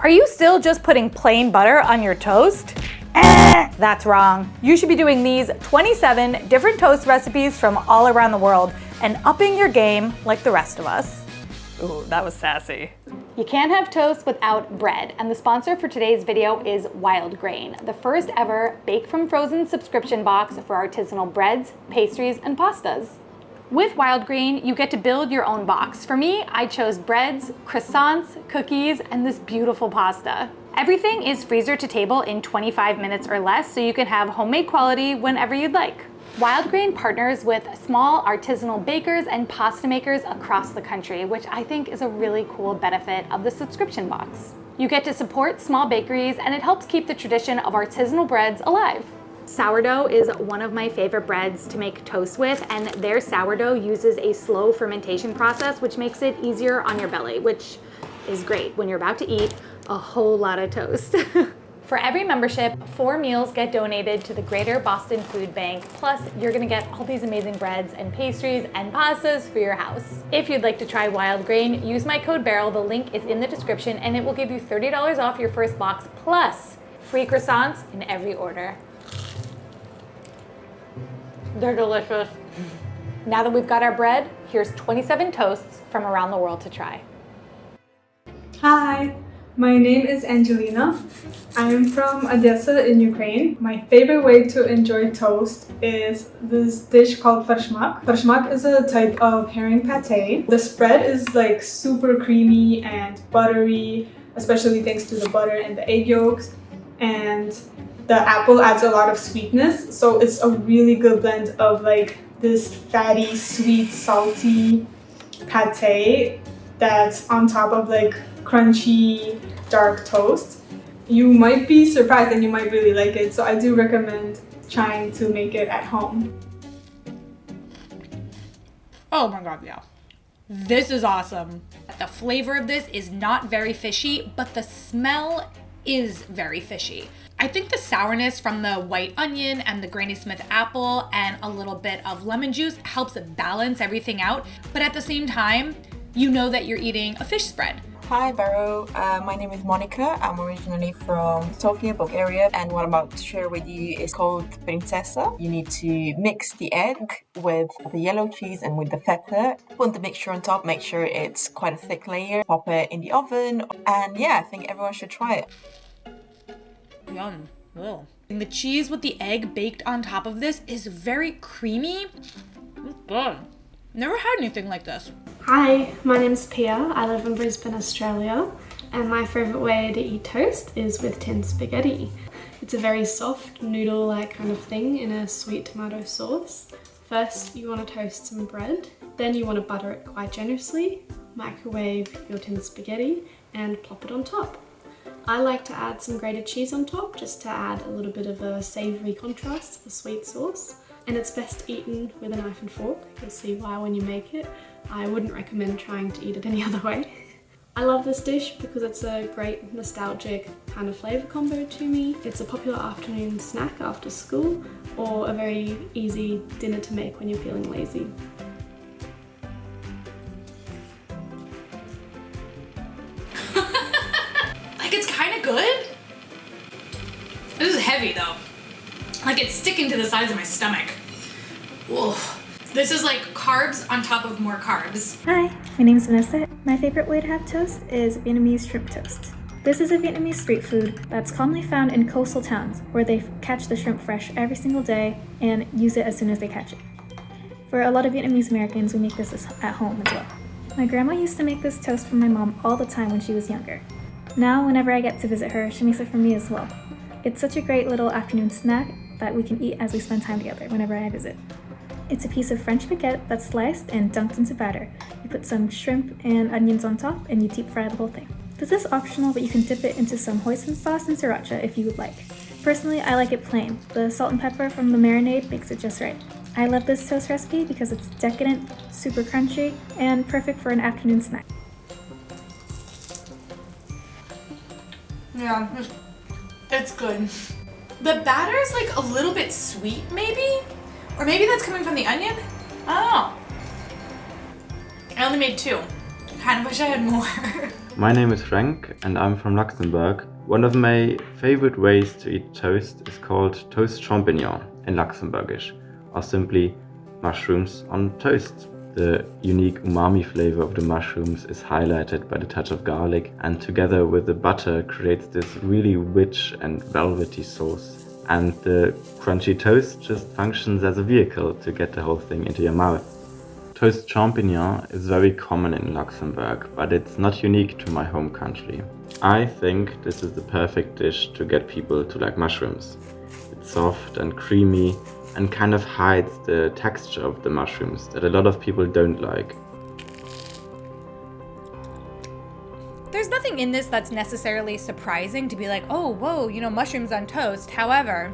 Are you still just putting plain butter on your toast? That's wrong. You should be doing these 27 different toast recipes from all around the world and upping your game like the rest of us. Ooh, that was sassy. You can't have toast without bread, and the sponsor for today's video is Wild Grain, the first ever bake from frozen subscription box for artisanal breads, pastries, and pastas. With Wild Grain, you get to build your own box. For me, I chose breads, croissants, cookies, and this beautiful pasta. Everything is freezer to table in 25 minutes or less, so you can have homemade quality whenever you'd like. Wild Grain partners with small artisanal bakers and pasta makers across the country, which I think is a really cool benefit of the subscription box. You get to support small bakeries, and it helps keep the tradition of artisanal breads alive. Sourdough is one of my favorite breads to make toast with, and their sourdough uses a slow fermentation process, which makes it easier on your belly, which is great when you're about to eat a whole lot of toast. For every membership, 4 meals get donated to the Greater Boston Food Bank, plus you're gonna get all these amazing breads and pastries and pastas for your house. If you'd like to try Wild Grain, use my code BAREL, the link is in the description, and it will give you $30 off your first box, plus free croissants in every order. They're delicious. Now that we've got our bread, here's 27 toasts from around the world to try. Hi, my name is Angelina. I'm from Odessa in Ukraine. My favorite way to enjoy toast is this dish called farshmak. Farshmak is a type of herring pate. The spread is like super creamy and buttery, especially thanks to the butter and the egg yolks. And the apple adds a lot of sweetness, so it's a really good blend of like this fatty, sweet, salty pate that's on top of like crunchy, dark toast. You might be surprised and you might really like it, so I do recommend trying to make it at home. Oh my god, yeah. This is awesome. The flavor of this is not very fishy, but the smell is very fishy. I think the sourness from the white onion and the Granny Smith apple and a little bit of lemon juice helps balance everything out, but at the same time, you know that you're eating a fish spread. Hi Beryl, my name is Monica. I'm originally from Sofia, Bulgaria, and what I'm about to share with you is called Quintressa. You need to mix the egg with the yellow cheese and with the feta. Put the mixture on top, make sure it's quite a thick layer, pop it in the oven, and yeah, I think everyone should try it. Yum. Ugh. And the cheese with the egg baked on top of this is very creamy. It's good. Never had anything like this. Hi, my name's Pia. I live in Brisbane, Australia, and my favourite way to eat toast is with tin spaghetti. It's a very soft noodle-like kind of thing in a sweet tomato sauce. First, you want to toast some bread, then you want to butter it quite generously, microwave your tin spaghetti, and plop it on top. I like to add some grated cheese on top just to add a little bit of a savoury contrast to the sweet sauce. And it's best eaten with a knife and fork. You'll see why when you make it. I wouldn't recommend trying to eat it any other way. I love this dish because it's a great nostalgic kind of flavour combo to me. It's a popular afternoon snack after school or a very easy dinner to make when you're feeling lazy. Like, it's kind of good. This is heavy though. Like, it's sticking to the sides of my stomach. Whoa. This is like carbs on top of more carbs. Hi, my name's Vanessa. My favorite way to have toast is Vietnamese shrimp toast. This is a Vietnamese street food that's commonly found in coastal towns where they catch the shrimp fresh every single day and use it as soon as they catch it. For a lot of Vietnamese Americans, we make this at home as well. My grandma used to make this toast for my mom all the time when she was younger. Now, whenever I get to visit her, she makes it for me as well. It's such a great little afternoon snack that we can eat as we spend time together whenever I visit. It's a piece of French baguette that's sliced and dunked into batter. You put some shrimp and onions on top and you deep fry the whole thing. This is optional, but you can dip it into some hoisin sauce and sriracha if you would like. Personally, I like it plain. The salt and pepper from the marinade makes it just right. I love this toast recipe because it's decadent, super crunchy, and perfect for an afternoon snack. Yeah, it's good. The batter is like a little bit sweet maybe? Or maybe that's coming from the onion? I don't know. I only made 2. Kind of wish I had more. My name is Frank and I'm from Luxembourg. One of my favorite ways to eat toast is called toast champignon in Luxembourgish, or simply mushrooms on toast. The unique umami flavor of the mushrooms is highlighted by the touch of garlic, and together with the butter creates this really rich and velvety sauce. And the crunchy toast just functions as a vehicle to get the whole thing into your mouth. Toast champignon is very common in Luxembourg, but it's not unique to my home country. I think this is the perfect dish to get people to like mushrooms. It's soft and creamy and kind of hides the texture of the mushrooms that a lot of people don't like. There's nothing in this that's necessarily surprising to be like, oh, whoa, mushrooms on toast. However,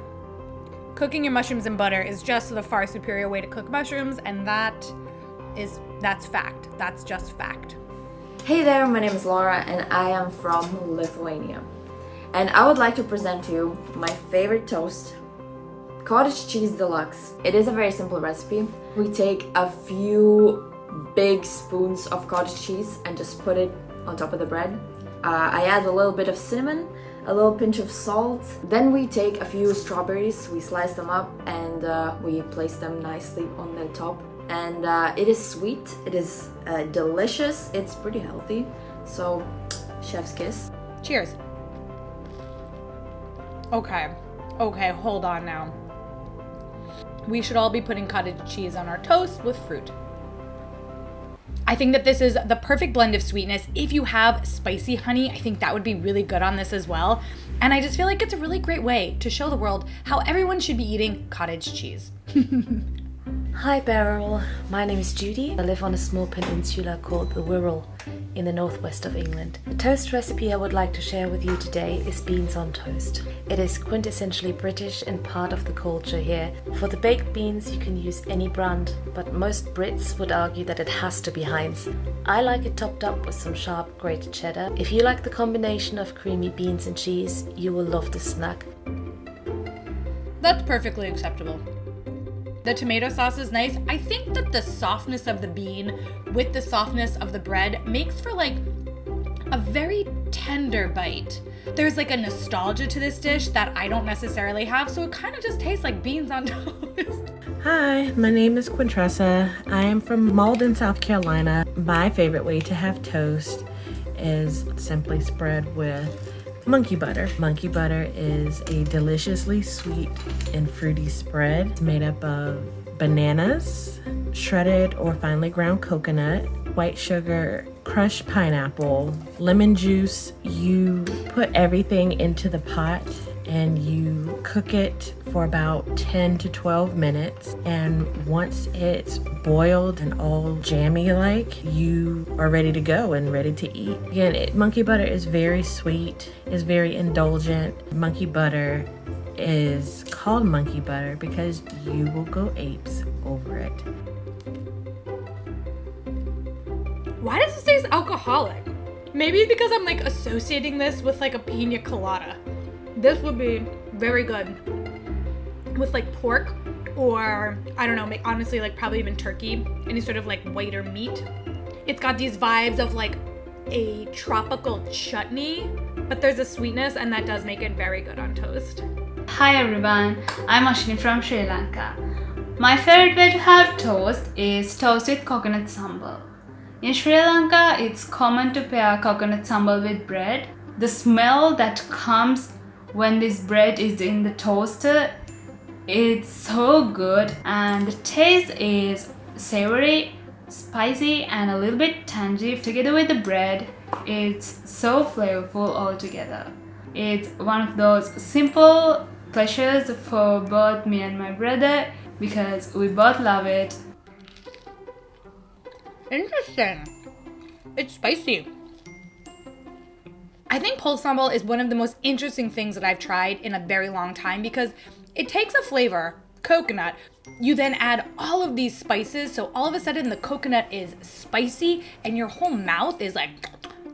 cooking your mushrooms in butter is just the far superior way to cook mushrooms, and that's fact. That's just fact. Hey there, my name is Laura and I am from Lithuania. And I would like to present to you my favorite toast, cottage cheese deluxe. It is a very simple recipe. We take a few big spoons of cottage cheese and just put it on top of the bread. I add a little bit of cinnamon, a little pinch of salt. Then we take a few strawberries, we slice them up and we place them nicely on the top. And it is sweet, it is delicious, it's pretty healthy. So, chef's kiss. Cheers. Okay, hold on now. We should all be putting cottage cheese on our toast with fruit. I think that this is the perfect blend of sweetness. If you have spicy honey, I think that would be really good on this as well. And I just feel like it's a really great way to show the world how everyone should be eating cottage cheese. Hi Beryl, my name is Judy. I live on a small peninsula called the Wirral in the northwest of England. The toast recipe I would like to share with you today is beans on toast. It is quintessentially British and part of the culture here. For the baked beans you can use any brand, but most Brits would argue that it has to be Heinz. I like it topped up with some sharp grated cheddar. If you like the combination of creamy beans and cheese, you will love this snack. That's perfectly acceptable. The tomato sauce is nice. I think that the softness of the bean with the softness of the bread makes for like a very tender bite. There's like a nostalgia to this dish that I don't necessarily have, so it kind of just tastes like beans on toast. Hi, my name is Quintressa. I am from Malden, South Carolina. My favorite way to have toast is simply spread with monkey butter. Monkey butter is a deliciously sweet and fruity spread. It's made up of bananas, shredded or finely ground coconut, white sugar, crushed pineapple, lemon juice. You put everything into the pot and you cook it for about 10 to 12 minutes. And once it's boiled and all jammy like, you are ready to go and ready to eat. Again, monkey butter is very sweet, is very indulgent. Monkey butter is called monkey butter because you will go apes over it. Why does this taste alcoholic? Maybe because I'm like associating this with like a pina colada. This would be very good with like pork or I don't know, honestly like probably even turkey, any sort of like whiter meat. It's got these vibes of like a tropical chutney, but there's a sweetness and that does make it very good on toast. Hi everyone, I'm Oshini from Sri Lanka. My favorite way to have toast is toast with coconut sambal. In Sri Lanka, it's common to pair coconut sambal with bread. The smell that comes when this bread is in the toaster, it's so good, and the taste is savory, spicy and a little bit tangy. Together with the bread, it's so flavorful all together. It's one of those simple pleasures for both me and my brother because we both love it. Interesting. It's spicy. I think pol sambal is one of the most interesting things that I've tried in a very long time because it takes a flavor, coconut, you then add all of these spices, so all of a sudden the coconut is spicy and your whole mouth is like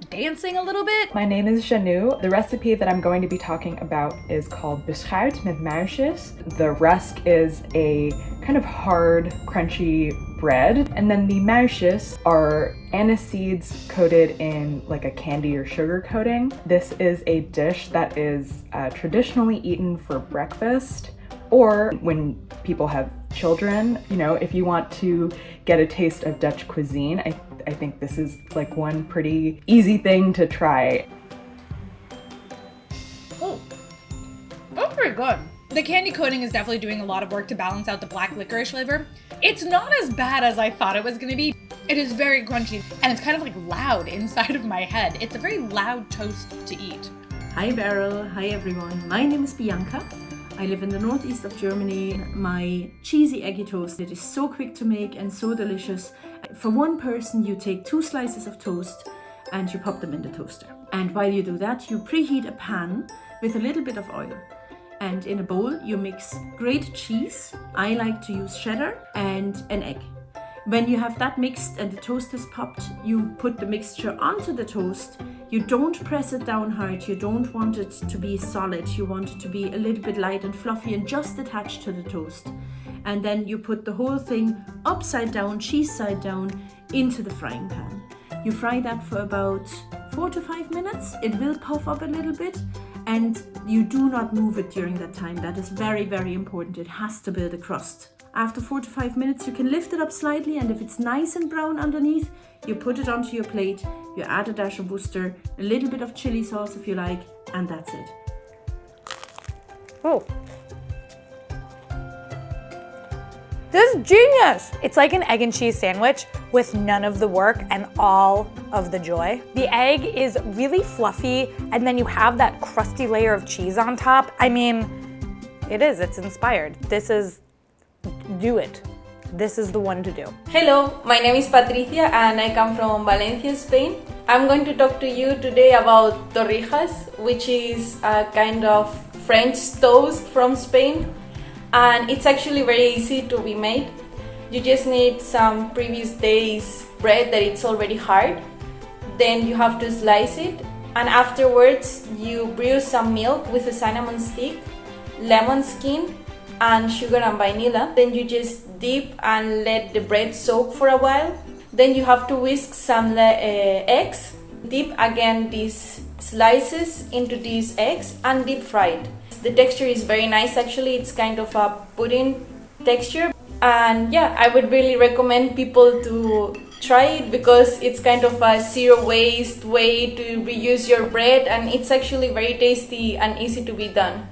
dancing a little bit. My name is Janou. The recipe that I'm going to be talking about is called beschuit met muisjes. The rusk is a kind of hard, crunchy bread. And then the maushes are anise seeds coated in like a candy or sugar coating. This is a dish that is traditionally eaten for breakfast or when people have children. You know, if you want to get a taste of Dutch cuisine, I think this is like one pretty easy thing to try. Oh, that's pretty good. The candy coating is definitely doing a lot of work to balance out the black licorice flavor. It's not as bad as I thought it was gonna be. It is very crunchy and it's kind of like loud inside of my head. It's a very loud toast to eat. Hi Barel, hi everyone. My name is Bianca. I live in the northeast of Germany. My cheesy eggy toast, it is so quick to make and so delicious. For one person, you take 2 slices of toast and you pop them in the toaster. And while you do that, you preheat a pan with a little bit of oil. And in a bowl, you mix grated cheese. I like to use cheddar and an egg. When you have that mixed and the toast is popped, you put the mixture onto the toast. You don't press it down hard. You don't want it to be solid. You want it to be a little bit light and fluffy and just attached to the toast. And then you put the whole thing upside down, cheese side down, into the frying pan. You fry that for about 4 to 5 minutes. It will puff up a little bit. And you do not move it during that time. That is very, very important. It has to build a crust. After 4 to 5 minutes, you can lift it up slightly, and if it's nice and brown underneath, you put it onto your plate, you add a dash of Worcester, a little bit of chili sauce if you like, and that's it. Oh. This is genius! It's like an egg and cheese sandwich with none of the work and all of the joy. The egg is really fluffy, and then you have that crusty layer of cheese on top. I mean, it's inspired. Do it. This is the one to do. Hello, my name is Patricia and I come from Valencia, Spain. I'm going to talk to you today about torrijas, which is a kind of French toast from Spain. And it's actually very easy to be made. You just need some previous day's bread that it's already hard. Then you have to slice it. And afterwards you brew some milk with a cinnamon stick, lemon skin, and sugar and vanilla. Then you just dip and let the bread soak for a while. Then you have to whisk some eggs. Dip again these slices into these eggs and deep fry it. The texture is very nice actually. It's kind of a pudding texture. And yeah, I would really recommend people to try it because it's kind of a zero waste way to reuse your bread, and it's actually very tasty and easy to be done.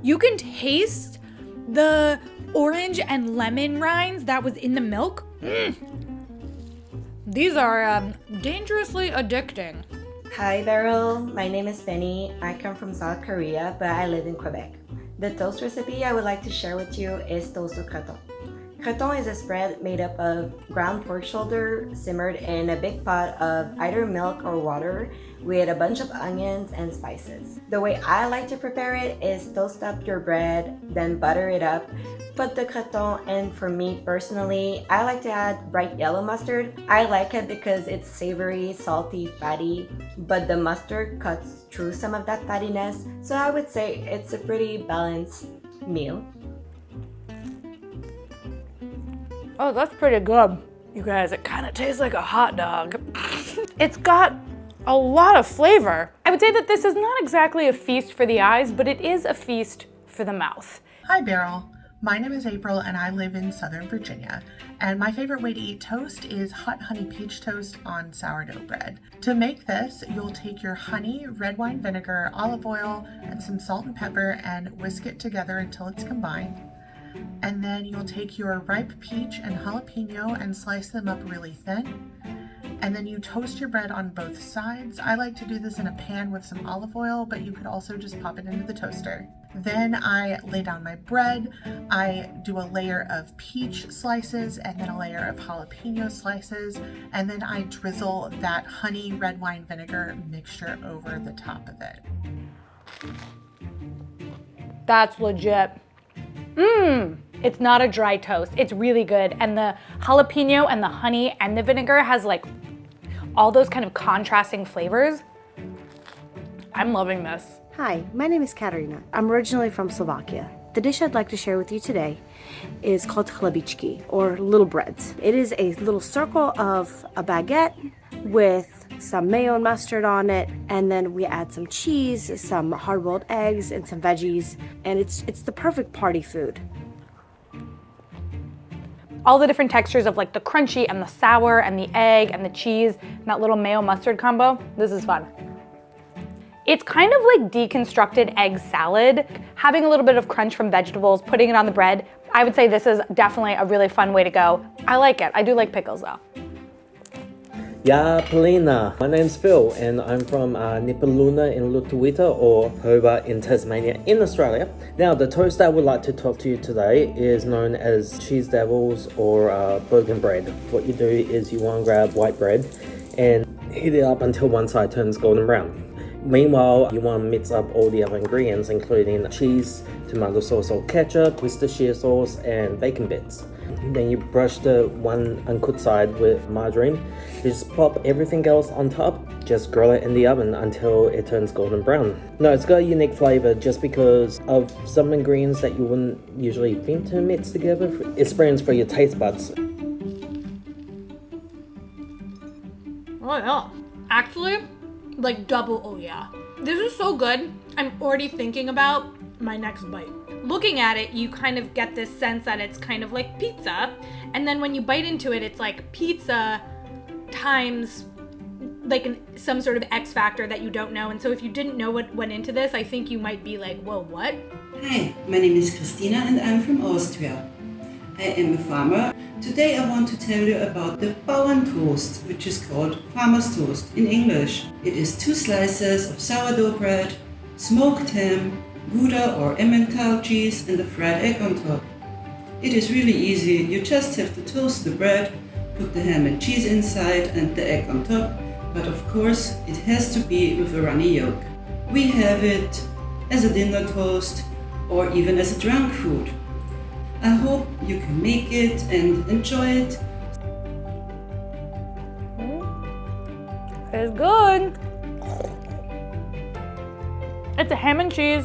You can taste the orange and lemon rinds that was in the milk. These are dangerously addicting. Hi Beryl, my name is Benny. I come from South Korea, but I live in Quebec. The toast recipe I would like to share with you is toast au creton. Creton is a spread made up of ground pork shoulder simmered in a big pot of either milk or water with a bunch of onions and spices. The way I like to prepare it is toast up your bread, then butter it up, put the creton, and for me personally, I like to add bright yellow mustard. I like it because it's savory, salty, fatty, but the mustard cuts through some of that fattiness, so I would say it's a pretty balanced meal. Oh, that's pretty good. You guys, it kind of tastes like a hot dog. It's got a lot of flavor. I would say that this is not exactly a feast for the eyes, but it is a feast for the mouth. Hi Beryl, my name is April and I live in Southern Virginia. And my favorite way to eat toast is hot honey peach toast on sourdough bread. To make this, you'll take your honey, red wine vinegar, olive oil, and some salt and pepper and whisk it together until it's combined. And then you'll take your ripe peach and jalapeno and slice them up really thin. And then you toast your bread on both sides. I like to do this in a pan with some olive oil, but you could also just pop it into the toaster. Then I lay down my bread. I do a layer of peach slices and then a layer of jalapeno slices. And then I drizzle that honey red wine vinegar mixture over the top of it. That's legit. It's not a dry toast. It's really good. And the jalapeno and the honey and the vinegar has like all those kind of contrasting flavors. I'm loving this. Hi, my name is Katarina. I'm originally from Slovakia. The dish I'd like to share with you today is called chlebichki, or little breads. It is a little circle of a baguette with some mayo and mustard on it, and then we add some cheese, some hard-boiled eggs, and some veggies, and it's the perfect party food. All the different textures of like the crunchy and the sour and the egg and the cheese and that little mayo mustard combo, this is fun. It's kind of like deconstructed egg salad, having a little bit of crunch from vegetables, putting it on the bread. I would say this is definitely a really fun way to go. I like it. I do like pickles though. Ja, Polina. My name's Phil and I'm from Nipaluna in Lutawita, or Hobart in Tasmania in Australia. Now, the toast I would like to talk to you today is known as cheese devils or bogan bread. What you do is you want to grab white bread and heat it up until one side turns golden brown. Meanwhile, you want to mix up all the other ingredients, including cheese, tomato sauce or ketchup, Worcestershire sauce, and bacon bits. Then you brush the one uncooked side with margarine. You just pop everything else on top, just grill it in the oven until it turns golden brown. No, it's got a unique flavor just because of some ingredients that you wouldn't usually think to mix together. It's brilliant for your taste buds. Oh yeah, actually, like double oh yeah. This is so good, I'm already thinking about my next bite. Looking at it, you kind of get this sense that it's kind of like pizza, and then when you bite into it, it's like pizza times like some sort of X factor that you don't know. And so if you didn't know what went into this, I think you might be like, whoa, what? Hi, my name is Christina and I'm from Austria. I am a farmer. Today I want to tell you about the Bauerntoast, which is called farmer's toast in English. It is 2 slices of sourdough bread, smoked ham, Gouda or Emmental cheese, and a fried egg on top. It is really easy. You just have to toast the bread, put the ham and cheese inside and the egg on top, but of course it has to be with a runny yolk. We have it as a dinner toast or even as a drunk food. I hope you can make it and enjoy it. It's good. It's a ham and cheese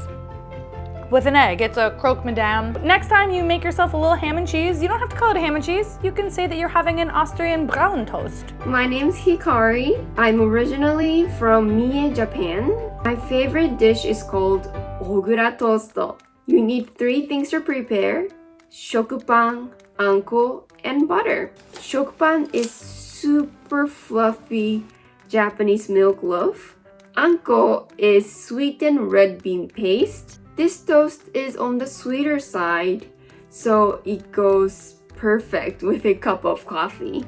with an egg. It's a croque madame. Next time you make yourself a little ham and cheese, you don't have to call it a ham and cheese. You can say that you're having an Austrian brown toast. My name's Hikari. I'm originally from Mie, Japan. My favorite dish is called ogura tosto. You need 3 things to prepare: shokupan, anko, and butter. Shokupan is super fluffy Japanese milk loaf. Anko is sweetened red bean paste. This toast is on the sweeter side, so it goes perfect with a cup of coffee.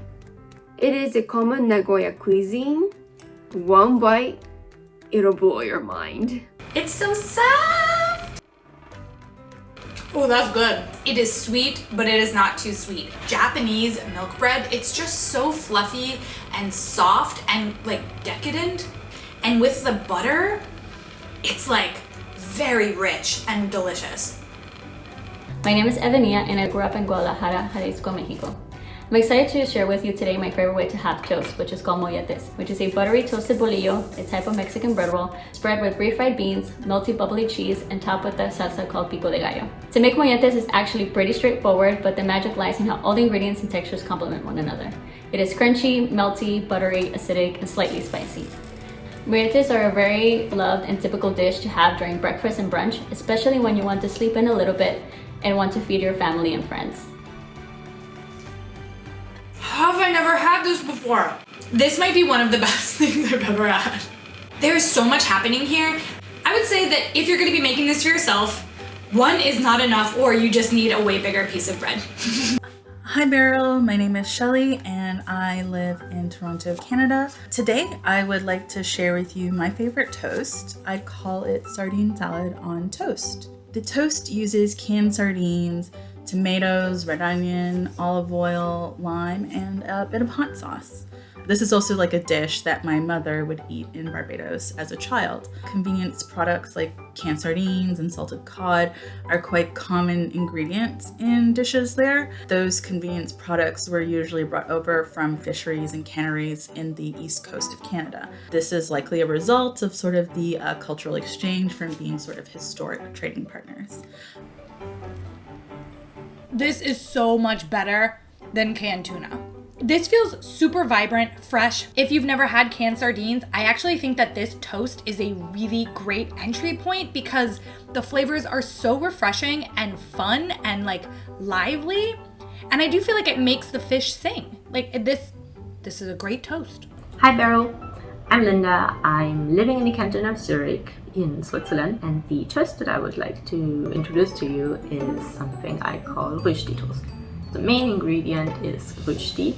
It is a common Nagoya cuisine. One bite, it'll blow your mind. It's so soft! Oh, that's good. It is sweet, but it is not too sweet. Japanese milk bread, it's just so fluffy and soft and like decadent. And with the butter, it's like very rich and delicious. My name is Evania and I grew up in Guadalajara, Jalisco, Mexico. I'm excited to share with you today my favorite way to have toast, which is called molletes, which is a buttery toasted bolillo, a type of Mexican bread roll, spread with refried beans, melty bubbly cheese, and topped with a salsa called pico de gallo. To make molletes is actually pretty straightforward, but the magic lies in how all the ingredients and textures complement one another. It is crunchy, melty, buttery, acidic, and slightly spicy. Molletes are a very loved and typical dish to have during breakfast and brunch, especially when you want to sleep in a little bit and want to feed your family and friends. Have I never had this before? This might be one of the best things I've ever had. There is so much happening here. I would say that if you're gonna be making this for yourself, 1 is not enough, or you just need a way bigger piece of bread. Hi Beryl, my name is Shelly and I live in Toronto, Canada. Today I would like to share with you my favorite toast. I'd call it sardine salad on toast. The toast uses canned sardines, tomatoes, red onion, olive oil, lime, and a bit of hot sauce. This is also like a dish that my mother would eat in Barbados as a child. Convenience products like canned sardines and salted cod are quite common ingredients in dishes there. Those convenience products were usually brought over from fisheries and canneries in the east coast of Canada. This is likely a result of sort of the cultural exchange from being sort of historic trading partners. This is so much better than canned tuna. This feels super vibrant, fresh. If you've never had canned sardines, I actually think that this toast is a really great entry point because the flavors are so refreshing and fun and like lively. And I do feel like it makes the fish sing. Like this is a great toast. Hi Beryl, I'm Linda. I'm living in the canton of Zurich in Switzerland, and the toast that I would like to introduce to you is something I call Rösti toast. The main ingredient is Rösti.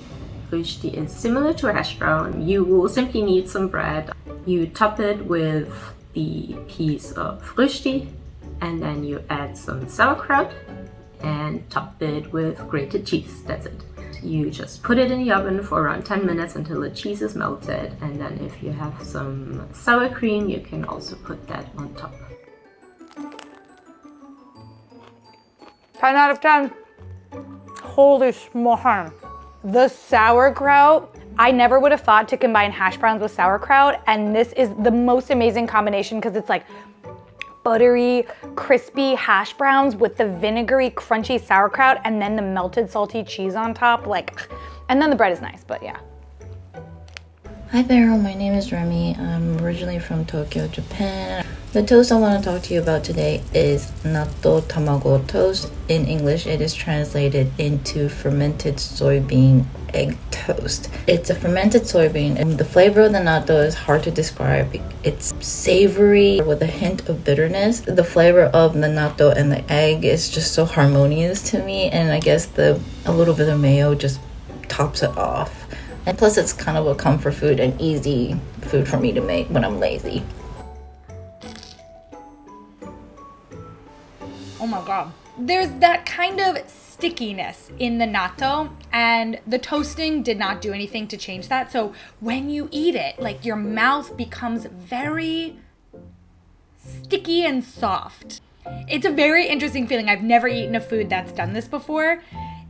Rösti is similar to a hash brown. You will simply need some bread. You top it with the piece of Rösti, and then you add some sauerkraut and top it with grated cheese. That's it. You just put it in the oven for around 10 minutes until the cheese is melted, and then if you have some sour cream, you can also put that on top. 10 out of 10. Holy smokes. The sauerkraut, I never would have thought to combine hash browns with sauerkraut, and this is the most amazing combination because it's like buttery, crispy hash browns with the vinegary, crunchy sauerkraut, and then the melted salty cheese on top, like, and then the bread is nice, but yeah. Hi Barel, my name is Remy. I'm originally from Tokyo, Japan. The toast I want to talk to you about today is natto tamago toast. In English, it is translated into fermented soybean egg toast. It's a fermented soybean, and the flavor of the natto is hard to describe. It's savory with a hint of bitterness. The flavor of the natto and the egg is just so harmonious to me, and I guess a little bit of mayo just tops it off. And plus it's kind of a comfort food and easy food for me to make when I'm lazy. Oh my god. There's that kind of stickiness in the natto, and the toasting did not do anything to change that. So when you eat it, like your mouth becomes very sticky and soft. It's a very interesting feeling. I've never eaten a food that's done this before.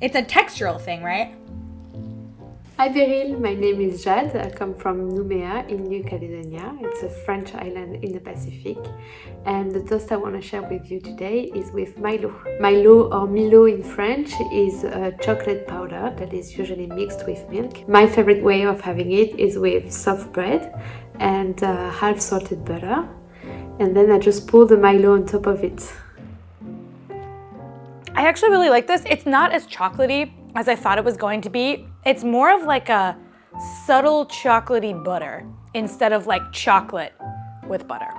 It's a textural thing, right? Hi Beryl, my name is Jade. I come from Nouméa in New Caledonia. It's a French island in the Pacific. And the toast I want to share with you today is with Milo. Milo, or Milo in French, is a chocolate powder that is usually mixed with milk. My favorite way of having it is with soft bread and half salted butter. And then I just pour the Milo on top of it. I actually really like this. It's not as chocolatey as I thought it was going to be. It's more of like a subtle chocolatey butter instead of like chocolate with butter.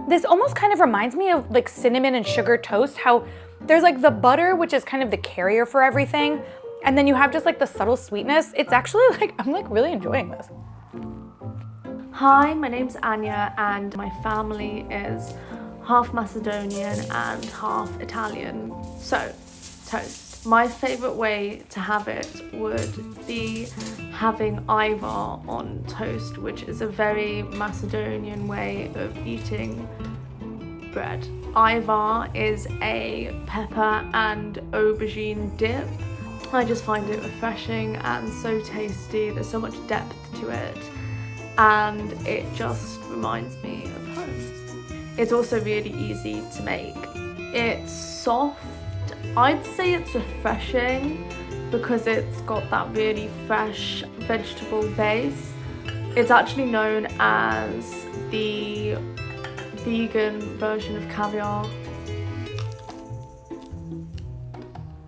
This almost kind of reminds me of like cinnamon and sugar toast, how there's like the butter, which is kind of the carrier for everything, and then you have just like the subtle sweetness. It's actually like, I'm like really enjoying this. Hi, my name's Anya and my family is half Macedonian and half Italian. So, toast. My favorite way to have it would be having ivar on toast, which is a very Macedonian way of eating bread. Ivar is a pepper and aubergine dip. I just find it refreshing and so tasty. There's so much depth to it, and it just reminds me of home. It's also really easy to make. It's soft. I'd say it's refreshing because it's got that really fresh vegetable base. It's actually known as the vegan version of caviar.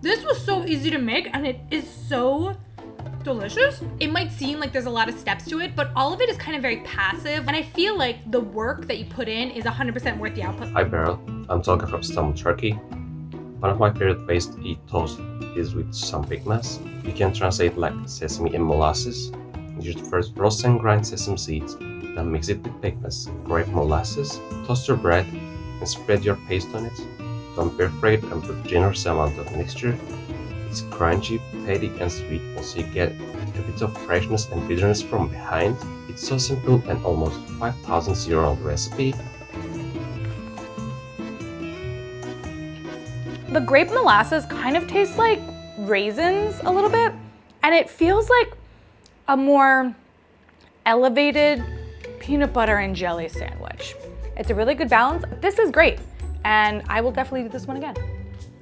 This was so easy to make, and it is so delicious. It might seem like there's a lot of steps to it, but all of it is kind of very passive, and I feel like the work that you put in is 100% worth the output. Hi Beryl, I'm Tolga from Istanbul, Turkey. One of my favorite ways to eat toast is with some pigments. You can translate like sesame and molasses. You should first roast and grind sesame seeds, then mix it with pigments, grape molasses, toast your bread, and spread your paste on it. Don't be afraid and put a generous amount of mixture. It's crunchy, fatty, and sweet, also you get a bit of freshness and bitterness from behind. It's so simple and almost 5,000-year-old recipe. The grape molasses kind of tastes like raisins a little bit, and it feels like a more elevated peanut butter and jelly sandwich. It's a really good balance. This is great, and I will definitely do this one again.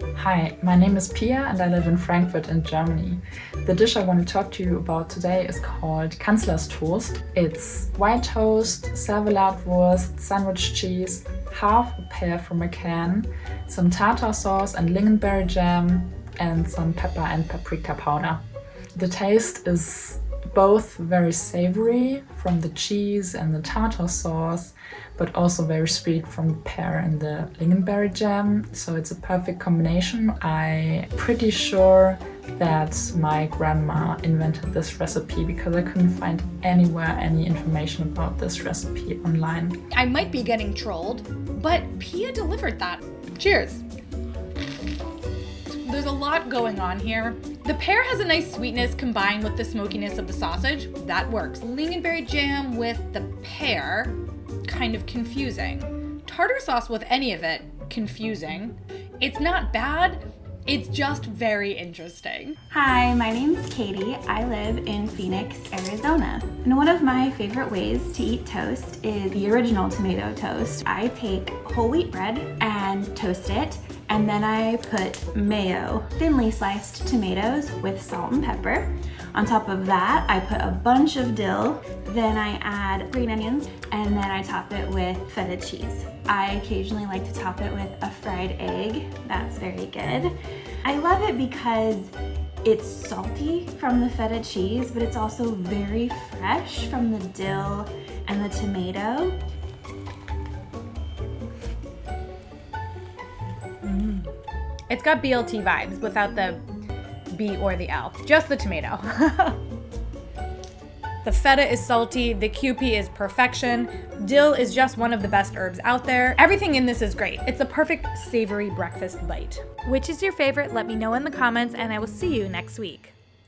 Hi, my name is Pia and I live in Frankfurt in Germany. The dish I want to talk to you about today is called Kanzlerstoast. It's white toast, Servelatwurst, sandwich cheese, half a pear from a can, some tartar sauce and lingonberry jam, and some pepper and paprika powder. The taste is both very savory from the cheese and the tartar sauce, but also very sweet from the pear and the lingonberry jam. So it's a perfect combination. I'm pretty sure that my grandma invented this recipe because I couldn't find anywhere any information about this recipe online. I might be getting trolled, but Pia delivered that. Cheers. There's a lot going on here. The pear has a nice sweetness combined with the smokiness of the sausage. That works. Lingonberry jam with the pear, kind of confusing. Tartar sauce with any of it, confusing. It's not bad, it's just very interesting. Hi, my name's Katie. I live in Phoenix, Arizona. And one of my favorite ways to eat toast is the original tomato toast. I take whole wheat bread and toast it, and then I put mayo, thinly sliced tomatoes with salt and pepper. On top of that, I put a bunch of dill, then I add green onions, and then I top it with feta cheese. I occasionally like to top it with a fried egg. That's very good. I love it because it's salty from the feta cheese, but it's also very fresh from the dill and the tomato. It's got BLT vibes without the B or the L, just the tomato. The feta is salty, the QP is perfection, dill is just one of the best herbs out there. Everything in this is great. It's the perfect savory breakfast bite. Which is your favorite? Let me know in the comments, and I will see you next week.